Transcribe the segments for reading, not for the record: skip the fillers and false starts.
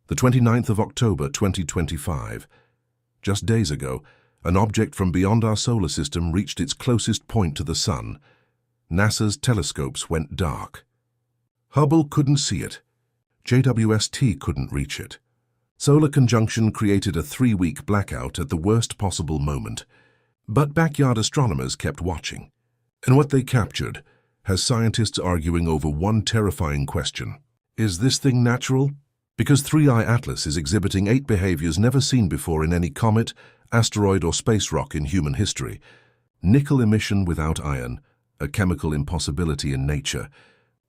The 29th of October 2025. Just days ago, an object from beyond our solar system reached its closest point to the Sun. NASA's telescopes went dark. Hubble couldn't see it. JWST couldn't reach it. Solar conjunction created a 3-week blackout at the worst possible moment. But backyard astronomers kept watching. And what they captured has scientists arguing over one terrifying question. Is this thing natural? Because 3i Atlas is exhibiting 8 behaviors never seen before in any comet, asteroid or space rock in human history. Nickel emission without iron, a chemical impossibility in nature.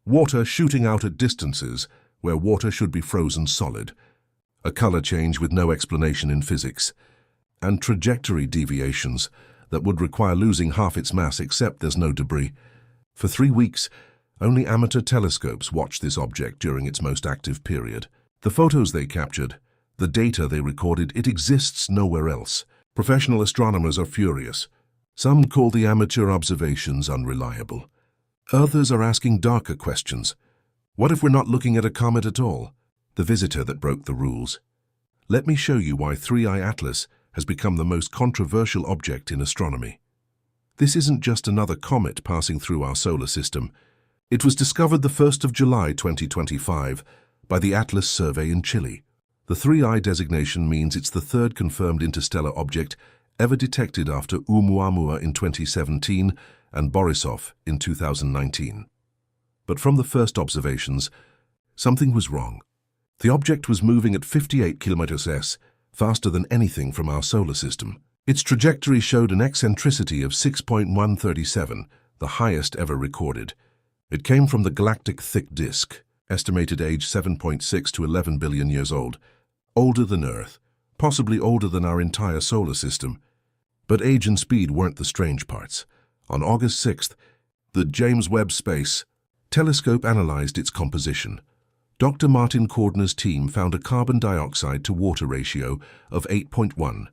Water shooting out at distances where water should be frozen solid. A color change with no explanation in physics. And trajectory deviations that would require losing half its mass except there's no debris. For 3 weeks, only amateur telescopes watched this object during its most active period. The photos they captured, the data they recorded, it exists nowhere else. Professional astronomers are furious. Some call the amateur observations unreliable. Others are asking darker questions. What if we're not looking at a comet at all? The visitor that broke the rules. Let me show you why 3i Atlas has become the most controversial object in astronomy. This isn't just another comet passing through our solar system. It was discovered the 1st of July 2025 by the Atlas survey in Chile. The 3i designation means it's the third confirmed interstellar object ever detected after Oumuamua in 2017 and Borisov in 2019. But from the first observations, something was wrong. The object was moving at 58 km/s, faster than anything from our solar system. Its trajectory showed an eccentricity of 6.137, the highest ever recorded. It came from the galactic thick disk, estimated age 7.6 to 11 billion years old, older than Earth, possibly older than our entire solar system. But age and speed weren't the strange parts. On August 6th, the James Webb Space Telescope analyzed its composition. Dr. Martin Cordner's team found a carbon dioxide to water ratio of 8.1.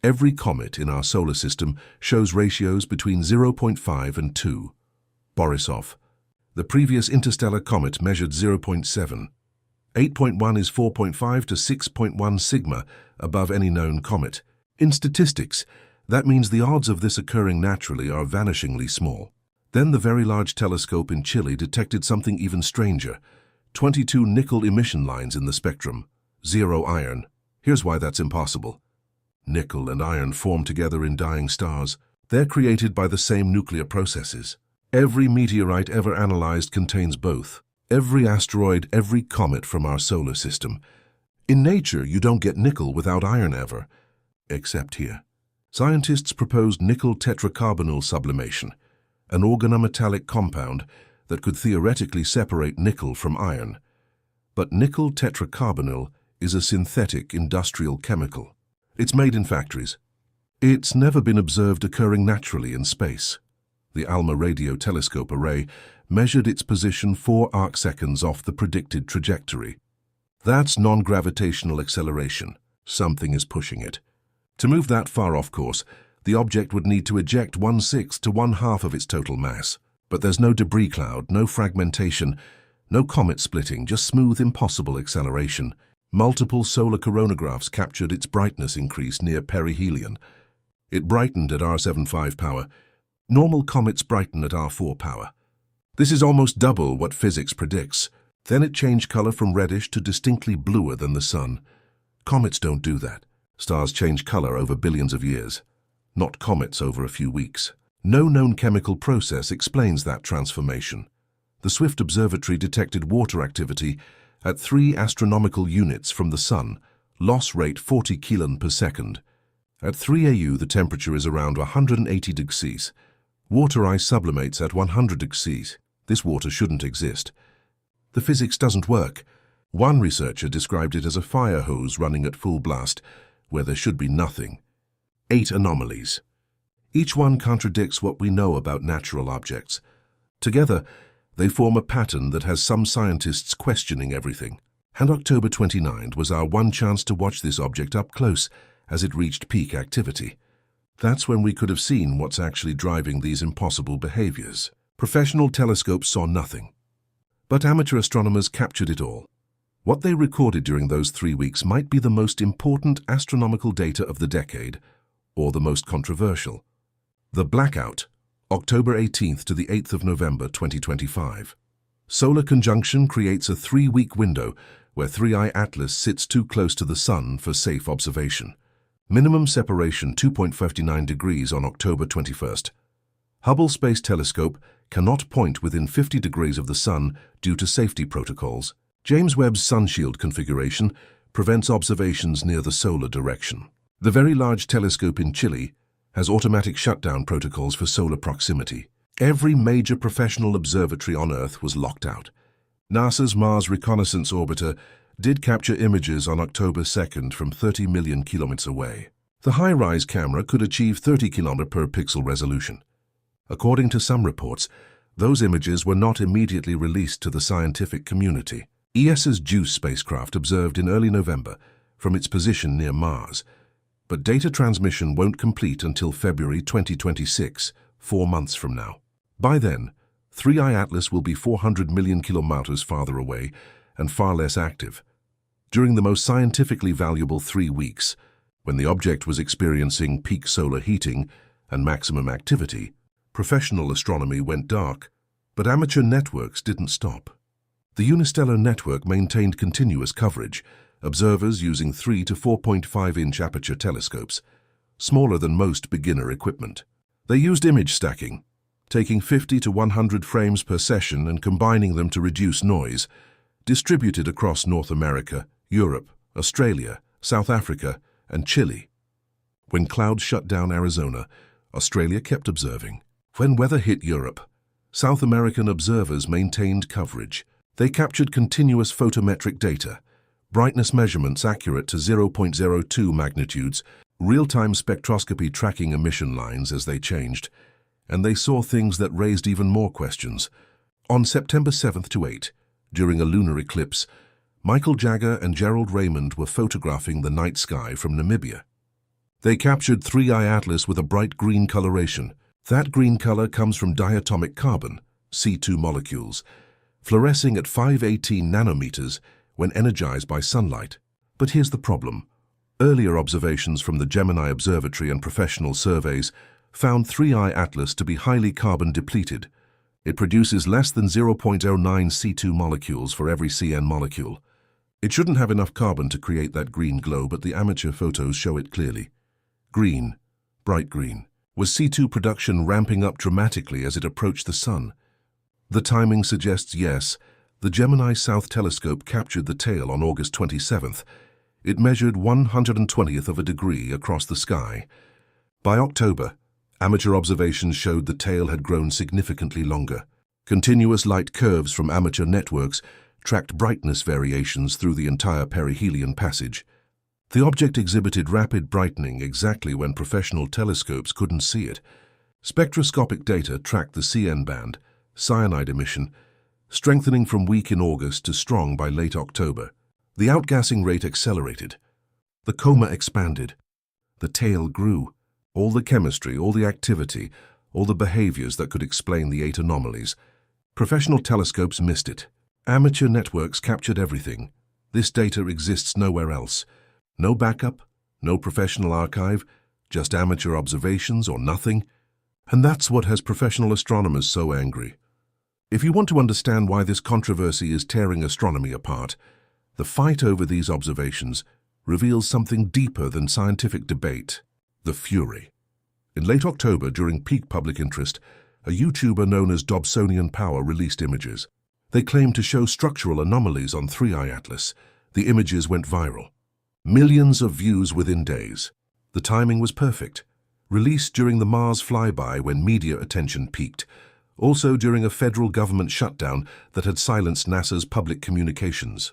Every comet in our solar system shows ratios between 0.5 and 2. Borisov. The previous interstellar comet measured 0.7. 8.1 is 4.5 to 6.1 sigma above any known comet. In statistics, that means the odds of this occurring naturally are vanishingly small. Then the Very Large Telescope in Chile detected something even stranger. 22 nickel emission lines in the spectrum. 0 iron. Here's why that's impossible. Nickel and iron form together in dying stars. They're created by the same nuclear processes. Every meteorite ever analyzed contains both. Every asteroid, every comet from our solar system. In nature, you don't get nickel without iron ever. Except here. Scientists proposed nickel tetracarbonyl sublimation, an organometallic compound that could theoretically separate nickel from iron. But nickel tetracarbonyl is a synthetic industrial chemical. It's made in factories. It's never been observed occurring naturally in space. The ALMA radio telescope array measured its position 4 arcseconds off the predicted trajectory. That's non-gravitational acceleration. Something is pushing it. To move that far off course, the object would need to eject 1/6 to 1/2 of its total mass. But there's no debris cloud, no fragmentation, no comet splitting, just smooth, impossible acceleration. Multiple solar coronagraphs captured its brightness increase near perihelion. It brightened at R75 power. Normal comets brighten at R4 power. This is almost double what physics predicts. Then it changed color from reddish to distinctly bluer than the sun. Comets don't do that. Stars change color over billions of years, not comets over a few weeks. No known chemical process explains that transformation. The Swift Observatory detected water activity at 3 astronomical units from the sun, loss rate 40 kilon per second. At 3 AU, the temperature is around 180 degrees. Water ice sublimates at 100 degrees. This water shouldn't exist. The physics doesn't work. One researcher described it as a fire hose running at full blast, where there should be nothing. 8 anomalies. Each one contradicts what we know about natural objects. Together, they form a pattern that has some scientists questioning everything. And October 29th was our one chance to watch this object up close as it reached peak activity. That's when we could have seen what's actually driving these impossible behaviors. Professional telescopes saw nothing. But amateur astronomers captured it all. What they recorded during those 3 weeks might be the most important astronomical data of the decade, or the most controversial. The blackout, October 18th to the 8th of November 2025. Solar conjunction creates a 3-week window where 3i Atlas sits too close to the Sun for safe observation. Minimum separation 2.59 degrees on October 21st. Hubble Space Telescope cannot point within 50 degrees of the Sun due to safety protocols. James Webb's sunshield configuration prevents observations near the solar direction. The Very Large Telescope in Chile has automatic shutdown protocols for solar proximity. Every major professional observatory on Earth was locked out. NASA's Mars Reconnaissance Orbiter did capture images on October 2nd from 30 million kilometers away. The high-rise camera could achieve 30 km per pixel resolution. According to some reports, those images were not immediately released to the scientific community. ESA's JUICE spacecraft observed in early November from its position near Mars, but data transmission won't complete until February 2026, 4 months from now. By then, 3i Atlas will be 400 million kilometers farther away and far less active. During the most scientifically valuable 3 weeks, when the object was experiencing peak solar heating and maximum activity, professional astronomy went dark, but amateur networks didn't stop. The Unistellar network maintained continuous coverage, observers using 3 to 4.5-inch aperture telescopes, smaller than most beginner equipment. They used image stacking, taking 50 to 100 frames per session and combining them to reduce noise, distributed across North America, Europe, Australia, South Africa, and Chile. When clouds shut down Arizona, Australia kept observing. When weather hit Europe, South American observers maintained coverage. They captured continuous photometric data, brightness measurements accurate to 0.02 magnitudes, real-time spectroscopy tracking emission lines as they changed, and they saw things that raised even more questions. On September 7th to 8th, during a lunar eclipse, Michael Jagger and Gerald Raymond were photographing the night sky from Namibia. They captured 3i Atlas with a bright green coloration. That green color comes from diatomic carbon, C2 molecules, fluorescing at 518 nanometers when energized by sunlight. But here's the problem. Earlier observations from the Gemini Observatory and professional surveys found 3i Atlas to be highly carbon depleted. It produces less than 0.09 C2 molecules for every Cn molecule. It shouldn't have enough carbon to create that green glow, but the amateur photos show it clearly. Green, bright green. Was C2 production ramping up dramatically as it approached the Sun? The timing suggests yes. The Gemini South Telescope captured the tail on August 27th. It measured 1/120th of a degree across the sky. By October, amateur observations showed the tail had grown significantly longer. Continuous light curves from amateur networks tracked brightness variations through the entire perihelion passage. The object exhibited rapid brightening exactly when professional telescopes couldn't see it. Spectroscopic data tracked the Cn band, cyanide emission, strengthening from weak in August to strong by late October. The outgassing rate accelerated. The coma expanded. The tail grew. All the chemistry, all the activity, all the behaviors that could explain the 8 anomalies. Professional telescopes missed it. Amateur networks captured everything. This data exists nowhere else. No backup, no professional archive, just amateur observations or nothing. And that's what has professional astronomers so angry. If you want to understand why this controversy is tearing astronomy apart, the fight over these observations reveals something deeper than scientific debate: the fury. In late October, during peak public interest, a YouTuber known as Dobsonian Power released images. They claimed to show structural anomalies on 3i Atlas. The images went viral. Millions of views within days. The timing was perfect. Released during the Mars flyby when media attention peaked. Also during a federal government shutdown that had silenced NASA's public communications.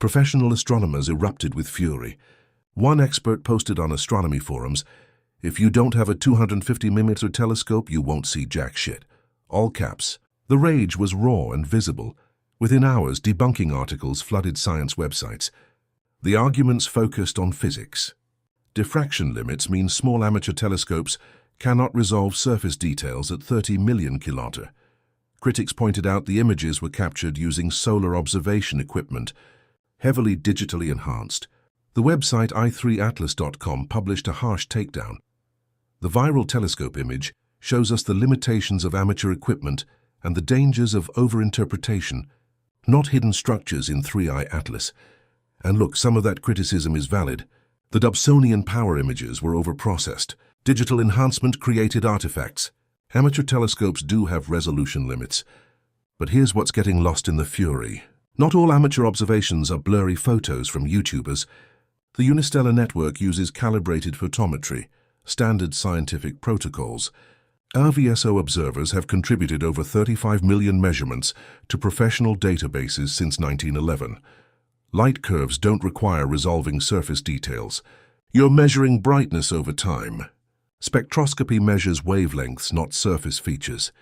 Professional astronomers erupted with fury. One expert posted on astronomy forums, "If you don't have a 250mm telescope, you won't see jack shit." All caps. The rage was raw and visible. Within hours, debunking articles flooded science websites. The arguments focused on physics. Diffraction limits mean small amateur telescopes cannot resolve surface details at 30 million kilometer. Critics pointed out the images were captured using solar observation equipment, heavily digitally enhanced. The website i3atlas.com published a harsh takedown. The viral telescope image shows us the limitations of amateur equipment and the dangers of overinterpretation, not hidden structures in 3i Atlas. And look, some of that criticism is valid. The Dobsonian power images were overprocessed. Digital enhancement created artifacts. Amateur telescopes do have resolution limits. But here's what's getting lost in the fury. Not all amateur observations are blurry photos from YouTubers. The Unistellar network uses calibrated photometry, standard scientific protocols. Our VSO observers have contributed over 35 million measurements to professional databases since 1911. Light curves don't require resolving surface details. You're measuring brightness over time. Spectroscopy measures wavelengths, not surface features.